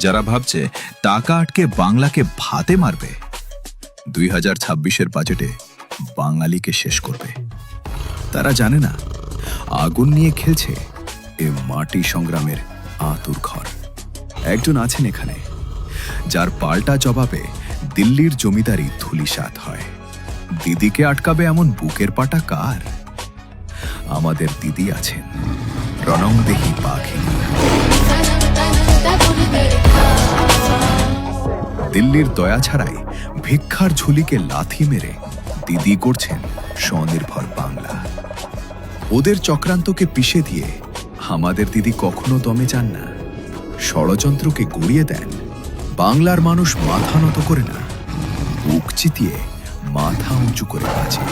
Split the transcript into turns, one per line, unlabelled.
যারা ভাবছে টাকা আটকে বাংলাকে ভাতে মারবে, 2026-এর বাজেটে বাঙালিকে শেষ করবে। তারা জানে না আগুন নিয়ে খেলছে এ মাটি সংগ্রামের আতুর ঘর। একজন আছেন এখানে যার পাল্টা জবাবে দিল্লির জমিদারি ধুলিসাৎ হয়। দিদিকে আটকাবে এমন বুকের পাটা কার? আমাদের দিদি আছেন রণংদেহী পাখিনি। দিল্লির দয়া ছাড়াই ভিক্ষার ঝুলিকে লাথি মেরে দিদি করছেন স্বনির্ভর বাংলা। ওদের চক্রান্তকে পিষে দিয়ে আমাদের দিদি কখনো দমে যান না। ষড়যন্ত্রকে গুড়িয়ে দেন। বাংলার মানুষ মাথা নত করে না, বুক চিতিয়ে মাথা উঁচু করে বাঁচে।